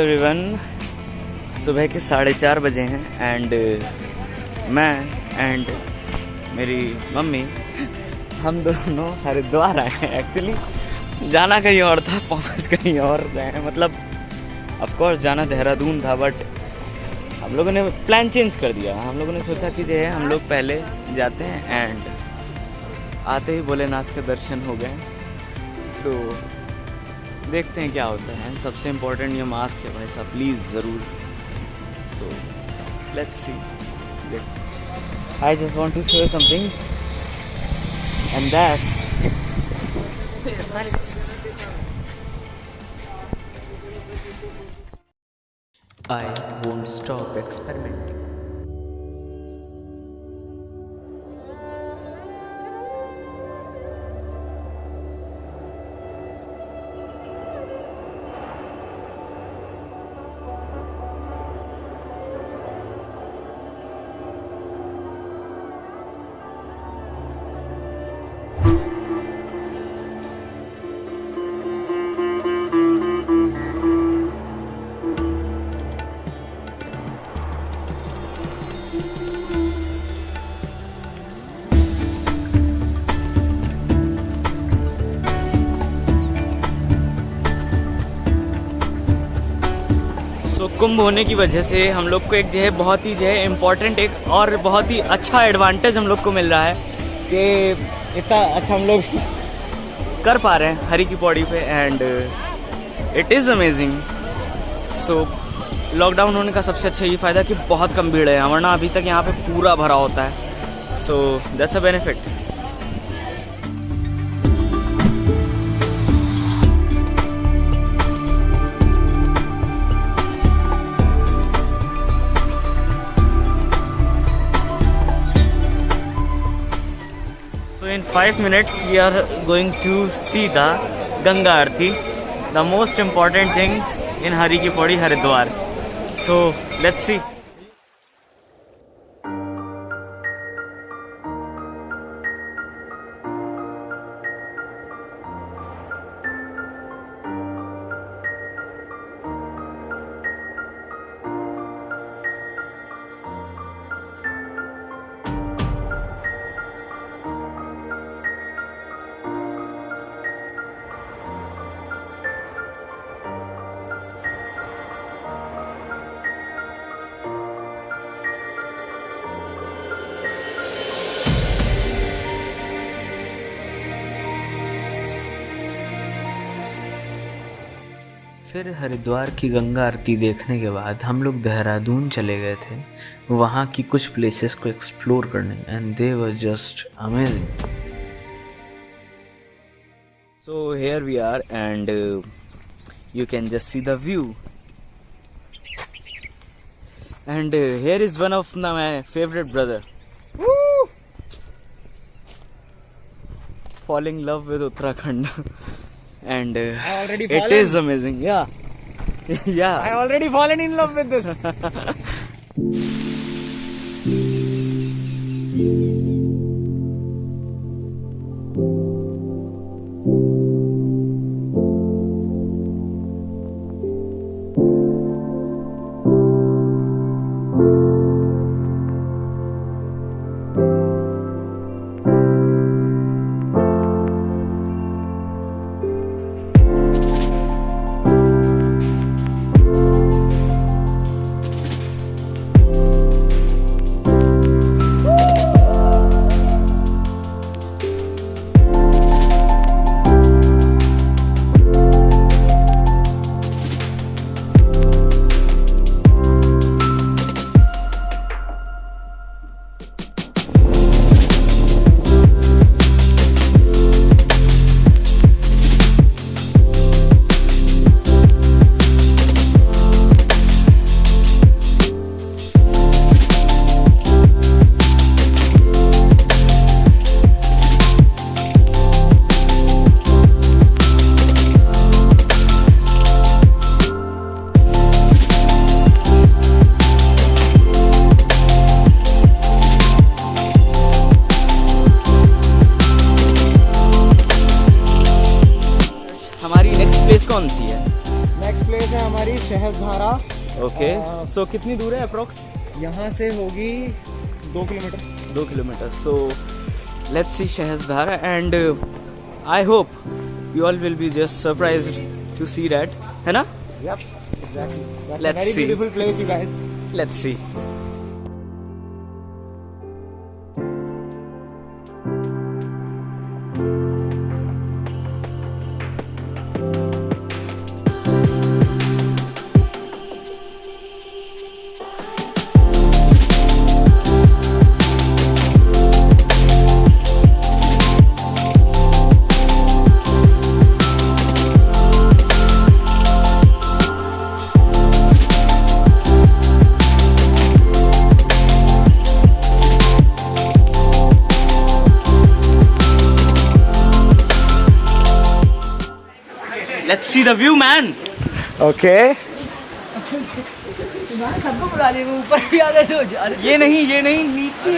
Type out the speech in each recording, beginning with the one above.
Everyone, सुबह के 4:30 बजे हैं एंड मैं एंड मेरी मम्मी हम दोनों हरिद्वार आए हैं। एक्चुअली जाना कहीं और था, पहुंच कहीं और गए हैं। मतलब ऑफ कोर्स जाना देहरादून था, बट हम लोगों ने प्लान चेंज कर दिया। हम लोगों ने सोचा कि जो है हम लोग पहले जाते हैं एंड आते ही भोलेनाथ के दर्शन हो गए। सो देखते हैं क्या होता है। सबसे इम्पोर्टेंट ये मास्क है भाई साहब, प्लीज़ ज़रूर। So let's see. I just want to show something and that's I won't stop experimenting. तो कुंभ होने की वजह से हम लोग को एक जो है बहुत ही जो है इम्पोर्टेंट एक और बहुत ही अच्छा एडवांटेज हम लोग को मिल रहा है कि इतना अच्छा हम लोग कर पा रहे हैं हरी की पौड़ी पे and it is amazing. So lockdown होने का सबसे अच्छा ये फ़ायदा कि बहुत कम भीड़ है, वरना अभी तक यहाँ पे पूरा भरा होता है। So that's a benefit. In 5 minutes we are going to see the Ganga Aarti, the most important thing in Hari Ki Pauri, Haridwar. So let's see. फिर हरिद्वार की गंगा आरती देखने के बाद हम लोग देहरादून चले गए थे वहाँ की कुछ प्लेसेस को एक्सप्लोर करने, and they were just amazing. So here we are and you can just see the view and here is one of my favourite brother falling in love with Uttarakhand. And it is amazing. Yeah. I already fallen in love with this. Sahastradhara. Okay, so कितनी दूर है approx? यहाँ से होगी 2 kilometre. 2 kilometre. So let's see Sahastradhara and I hope you all will be just surprised to see that, है ना? Yep, exactly. That's Let's a very see. beautiful place, you guys. Let's see. Let's see the view, man. Okay. सबको बुला लिए, वो ऊपर भी आ गए तो जा रहे। ये नहीं नीचे।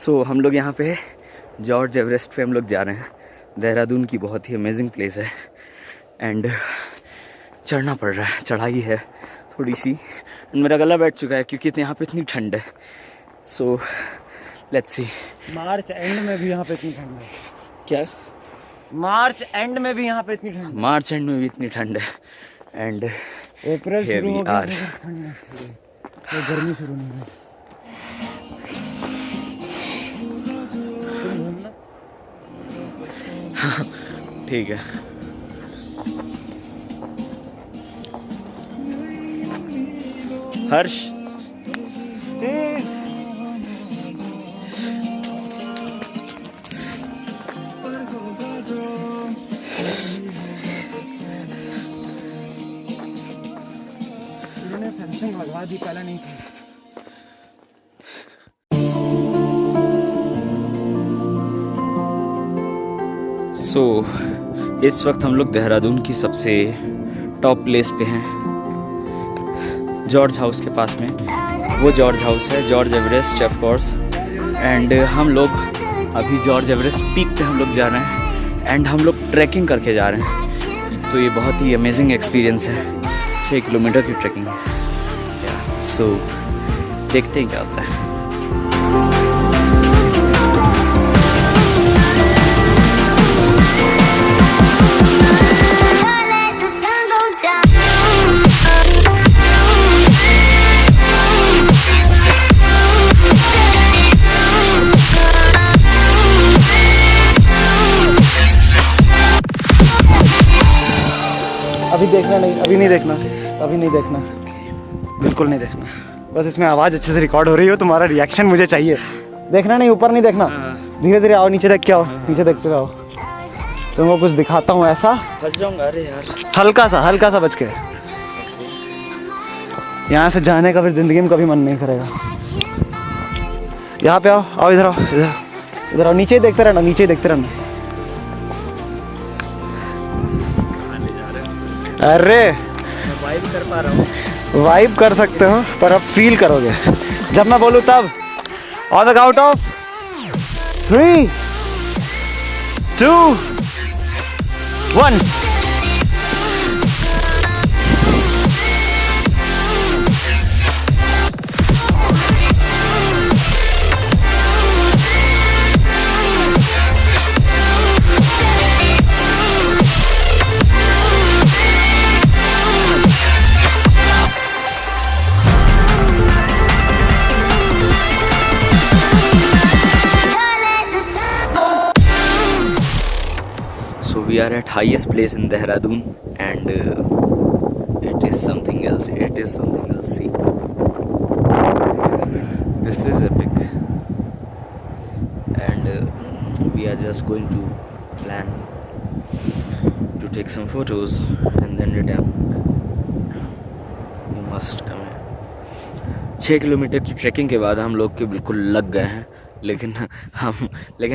सो हम लोग यहाँ पे जॉर्ज एवरेस्ट पे हम लोग जा रहे हैं। देहरादून की बहुत ही अमेजिंग प्लेस है एंड चढ़ना पड़ रहा है, चढ़ाई है थोड़ी सी। मेरा गला बैठ चुका है क्योंकि यहाँ पे इतनी ठंड है। सो लेट्स सी। मार्च एंड में भी यहाँ पे इतनी ठंड है। क्या? मार्च एंड में भी यहाँ पे इतनी ठंड है। मार्च एंड में भी इतनी ठंड है एंड अप्रैल Here शुरू we हो गया are. तो ठंड है, तो गर्मी शुरू नहीं हुई। तुम घूमना। ठीक है। हर्ष Cheers. इन्होंने फेंसिंग लगवा दी, पहले नहीं थी। सो इस वक्त हम लोग देहरादून की सबसे टॉप प्लेस पे हैं, जॉर्ज हाउस के पास में। वो जॉर्ज हाउस है, George Everest of course. And हम लोग अभी जॉर्ज एवरेस्ट पीक पे हम लोग जा रहे हैं एंड हम लोग ट्रैकिंग करके जा रहे हैं। तो ये बहुत ही अमेजिंग एक्सपीरियंस है। 6 किलोमीटर की ट्रैकिंग है। सो देखते हैं क्या होता है। Let the sun go down. अभी देखना नहीं, अभी नहीं देखना, अभी नहीं देखना, बिल्कुल नहीं देखना। बस इसमें आवाज़ अच्छे से रिकॉर्ड हो रही हो, तुम्हारा रिएक्शन मुझे चाहिए। देखना नहीं, ऊपर नहीं देखना, धीरे धीरे आओ, नीचे देख के आओ, नीचे देखते रहो। तुमको कुछ दिखाता हूँ ऐसा, फंस जाऊंगा। अरे यार, हल्का सा बच के। यहाँ से जाने का फिर ज़िंदगी में कभी मन नहीं करेगा। यहाँ पे आओ, आओ इधर आओ, इधर आओ, नीचे ही देखते रहना, नीचे ही देखते रहना। अरे वाइब कर पा रहा हूँ। वाइब कर सकते हो, पर अब फील करोगे जब मैं बोलूँ तब। On the count of 3, 2, 1। So we are at highest place in Dehradun, and it is something else. It is something else. See, this is epic, and we are just going to plan to take some photos and then return. We must come here. 6 kilometre की trekking के बाद हम लोग के बिल्कुल लग गए हैं, लेकिन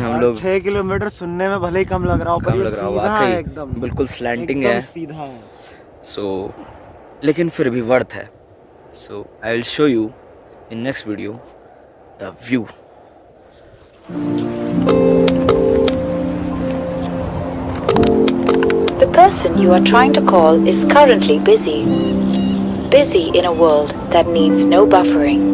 हम लोग 6 किलोमीटर सुनने में भले ही कम लग रहा हो, पर ये लग रहा हो, सीधा वाकई है एकदम, बिल्कुल स्लैंटिंग एकदम है। सीधा है। सो लेकिन फिर भी वर्थ है। So I will show you in next video the view. The person you are trying to call is currently busy. Busy in a world that needs no buffering.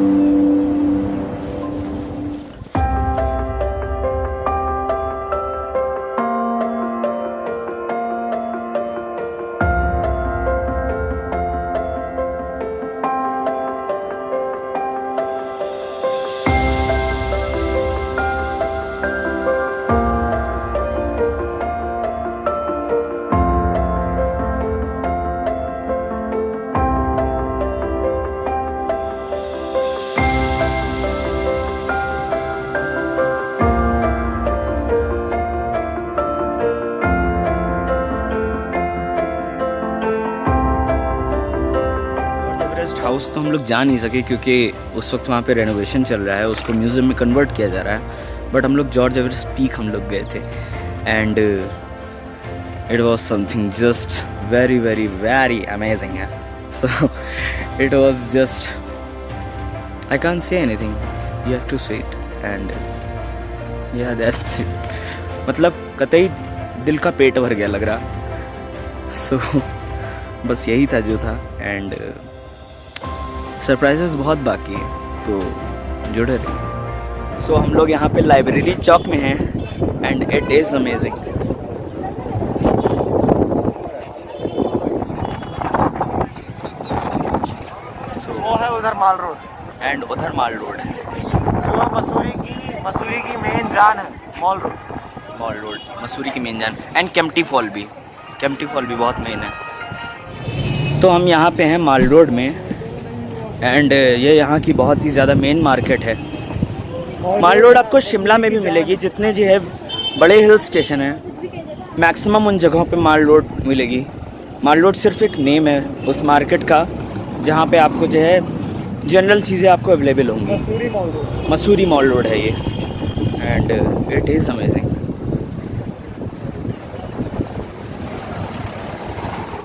Everest house तो हम लोग जा नहीं सके क्योंकि उस वक्त वहाँ पे रेनोवेशन चल रहा है, उसको म्यूज़ियम में कन्वर्ट किया जा रहा है। बट हम लोग जॉर्ज एवरेस्ट पीक हम लोग गए थे, and it was something just very very very amazing है। So it was just, I can't say anything, you have to say it, and yeah that's it. मतलब कतई दिल का पेट भर गया लग रहा। सो बस यही था जो था, एंड सरप्राइजेस बहुत बाकी हैं, तो जुड़े रहिए। सो हम लोग यहाँ पे लाइब्रेरी चौक में हैं, एंड इट इज़ अमेजिंग। वो है उधर माल रोड, एंड उधर माल रोड है, जो मसूरी की मेन जान है, मॉल रोड, मसूरी की मेन जान, एंड केम्प्टी फॉल भी बहुत मेन है। तो हम यहाँ पे हैं माल रोड में, एंड ये यहाँ की बहुत ही ज़्यादा मेन मार्केट है। माल रोड आपको शिमला में भी मिलेगी, जितने जो है बड़े हिल स्टेशन हैं मैक्सिमम उन जगहों पे माल रोड मिलेगी। माल रोड सिर्फ एक नेम है उस मार्केट का, जहाँ पे आपको जो है जनरल चीज़ें आपको अवेलेबल होंगी। मसूरी मॉल रोड है ये, and it is amazing.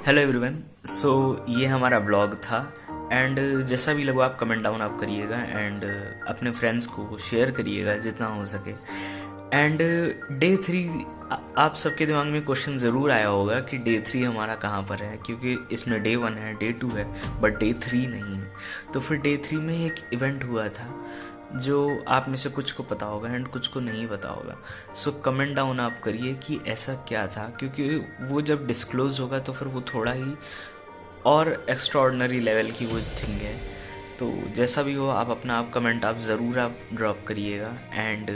Hello everyone, so ये हमारा ब्लॉग था, एंड जैसा भी लगा आप कमेंट डाउन आप करिएगा, एंड अपने फ्रेंड्स को शेयर करिएगा जितना हो सके। एंड डे 3, आप सबके दिमाग में क्वेश्चन ज़रूर आया होगा कि डे 3 हमारा कहाँ पर है, क्योंकि इसमें डे 1 है, डे 2 है, बट डे 3 नहीं है। तो फिर डे 3 में एक इवेंट हुआ था जो आप में से कुछ को पता होगा एंड कुछ को नहीं पता होगा। सो कमेंट डाउन आप करिए कि ऐसा क्या था, क्योंकि वो जब डिस्क्लोज होगा तो फिर वो थोड़ा ही और एक्स्ट्राऑर्डिनरी लेवल की वो थिंग है। तो जैसा भी हो आप अपना कमेंट आप ज़रूर आप ड्रॉप करिएगा, एंड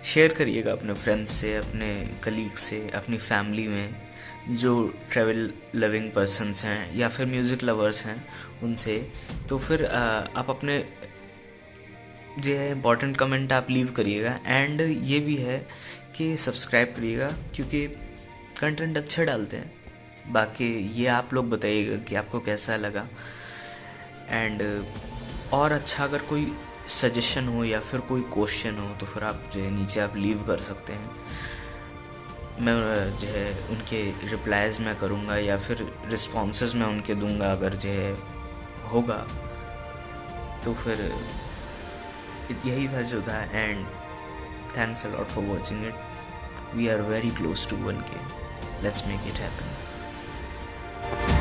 शेयर करिएगा अपने फ्रेंड्स से, अपने कलीग से, अपनी फैमिली में, जो ट्रैवल लविंग पर्सन्स हैं या फिर म्यूज़िक लवर्स हैं उनसे, तो फिर आप अपने जो है इम्पॉर्टेंट कमेंट आप लीव करिएगा। एंड ये भी है कि सब्सक्राइब करिएगा क्योंकि कंटेंट अच्छा डालते हैं। बाकी ये आप लोग बताइएगा कि आपको कैसा लगा। एंड और अच्छा अगर कोई सजेशन हो या फिर कोई क्वेश्चन हो तो फिर आप जो है नीचे आप लीव कर सकते हैं। मैं जो है उनके रिप्लाइज मैं करूँगा या फिर रिस्पॉन्सेज मैं उनके दूंगा अगर जो है होगा तो। फिर यही था जो था। And thanks a lot for watching it. We are very close to 1K। Let's make it happen.